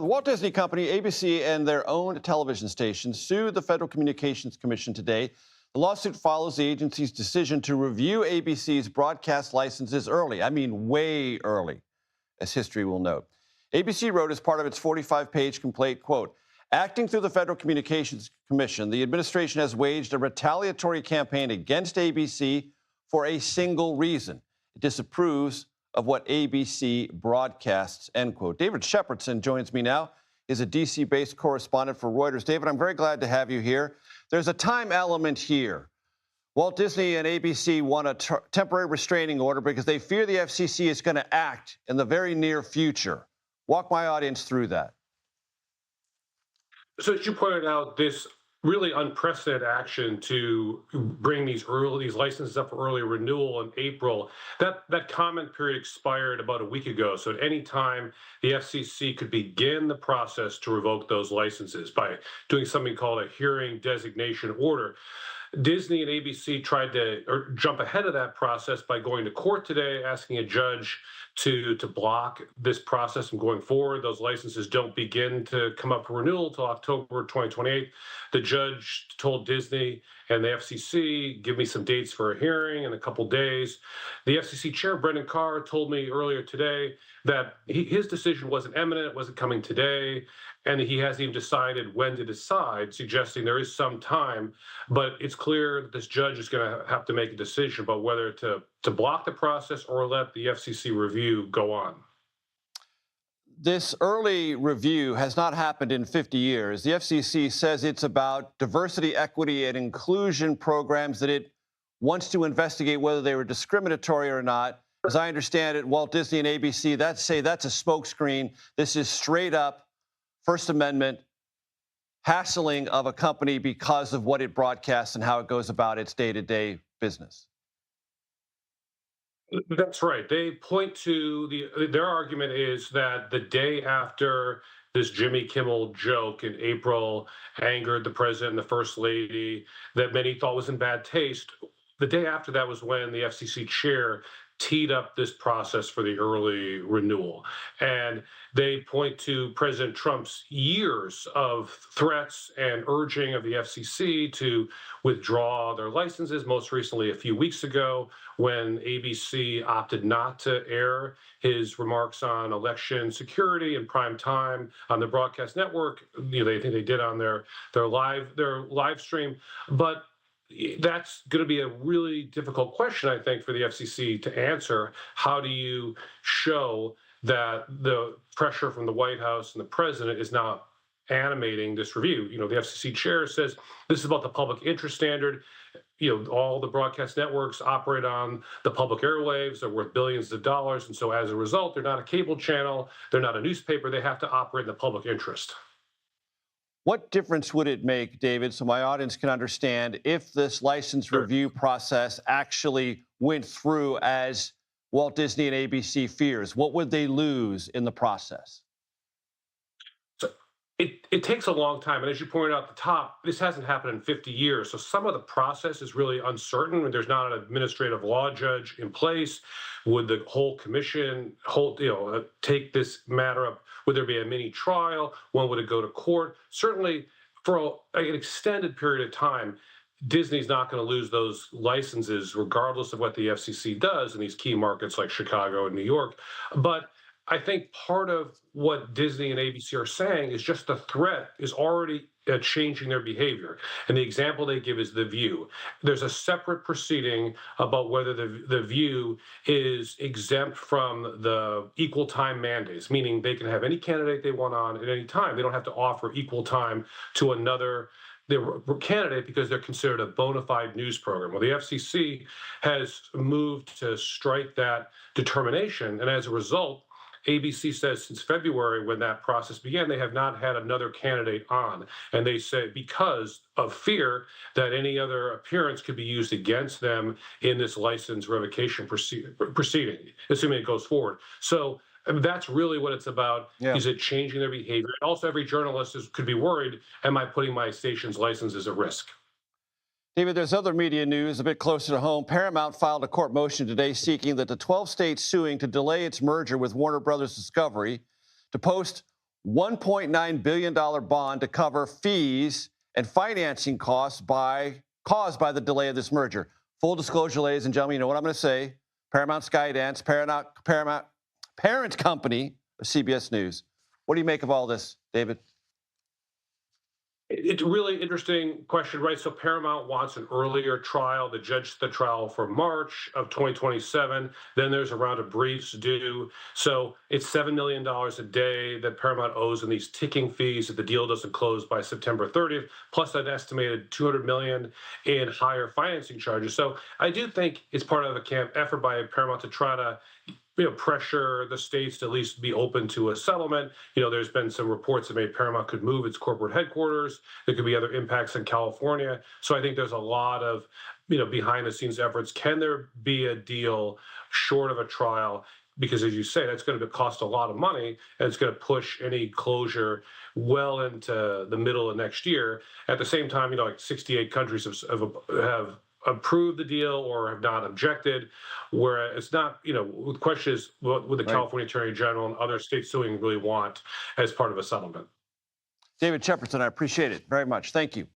The Walt Disney Company, ABC, and their own television stations sued the Federal Communications Commission today. The lawsuit follows the agency's decision to review ABC's broadcast licenses early. I mean, way early, as history will note. ABC wrote as part of its 45-page complaint, quote, acting through the Federal Communications Commission, the administration has waged a retaliatory campaign against ABC for a single reason. It disapproves of what ABC broadcasts, end quote. David Shepardson joins me now. He's a D.C.-based correspondent for Reuters. David, I'm very glad to have you here. There's a time element here. Walt Disney and ABC want a temporary restraining order because they fear the FCC is going to act in the very near future. Walk my audience through that. So as you pointed out, this really unprecedented action to bring these licenses up for early renewal in April, that comment period expired about a week ago. So at any time, the FCC could begin the process to revoke those licenses by doing something called a hearing designation order. Disney and ABC tried to jump ahead of that process by going to court today, asking a judge to block this process from going forward. Those licenses don't begin to come up for renewal until October 2028. The judge told Disney and the FCC, give me some dates for a hearing in a couple days. The FCC chair, Brendan Carr, told me earlier today that his decision wasn't imminent, it wasn't coming today, and he hasn't even decided when to decide, suggesting there is some time. But it's clear that this judge is going to have to make a decision about whether to block the process or let the FCC review go on. This early review has not happened in 50 years. The FCC says it's about diversity, equity, and inclusion programs that it wants to investigate whether they were discriminatory or not. As I understand it, Walt Disney and ABC, that's a smokescreen. This is straight up First Amendment hassling of a company because of what it broadcasts and how it goes about its day-to-day business. That's right. They point to their argument is that the day after this Jimmy Kimmel joke in April angered the president and the first lady that many thought was in bad taste, the day after that was when the FCC chair teed up this process for the early renewal. And they point to President Trump's years of threats and urging of the FCC to withdraw their licenses, most recently a few weeks ago when ABC opted not to air his remarks on election security in prime time on the broadcast network. They think they did on their live stream. But that's going to be a really difficult question, I think, for the FCC to answer. How do you show that the pressure from the White House and the president is now animating this review? The FCC chair says this is about the public interest standard. All the broadcast networks operate on the public airwaves. They're worth billions of dollars. And so as a result, they're not a cable channel. They're not a newspaper. They have to operate in the public interest. What difference would it make, David, so my audience can understand, if this license review process actually went through as Walt Disney and ABC fears? What would they lose in the process? So it takes a long time. And as you pointed out at the top, this hasn't happened in 50 years. So some of the process is really uncertain. There's not an administrative law judge in place. Would the whole commission take this matter up? Would there be a mini trial? When would it go to court? Certainly, for an extended period of time, Disney's not going to lose those licenses, regardless of what the FCC does in these key markets like Chicago and New York. But I think part of what Disney and ABC are saying is just the threat is already changing their behavior. And the example they give is The View. There's a separate proceeding about whether the View is exempt from the equal time mandates, meaning they can have any candidate they want on at any time. They don't have to offer equal time to another candidate because they're considered a bona fide news program. Well, the FCC has moved to strike that determination. And as a result, ABC says since February, when that process began, they have not had another candidate on. And they say because of fear that any other appearance could be used against them in this license revocation proceeding, assuming it goes forward. So that's really what it's about. Yeah. Is it changing their behavior? And also, every journalist could be worried, am I putting my station's licenses at risk? David, there's other media news a bit closer to home. Paramount filed a court motion today seeking that the 12 states suing to delay its merger with Warner Brothers Discovery to post $1.9 billion bond to cover fees and financing costs caused by the delay of this merger. Full disclosure, ladies and gentlemen, you know what I'm going to say. Paramount Skydance, Paramount parent company of CBS News. What do you make of all this, David? It's a really interesting question, right? So Paramount wants an earlier trial. The judge set the trial for March of 2027. Then there's a round of briefs due. So it's $7 million a day that Paramount owes in these ticking fees if the deal doesn't close by September 30th, plus an estimated $200 million in higher financing charges. So I do think it's part of a effort by Paramount to try to pressure the states to at least be open to a settlement. There's been some reports that maybe Paramount could move its corporate headquarters. There could be other impacts in California. So I think there's a lot of, behind the scenes efforts. Can there be a deal short of a trial? Because as you say, that's going to cost a lot of money, and it's going to push any closure well into the middle of next year. At the same time, like 68 countries have approved the deal or have not objected, where it's not, the question is what would the California Attorney General and other states doing really want as part of a settlement? David Shepardson, I appreciate it very much. Thank you.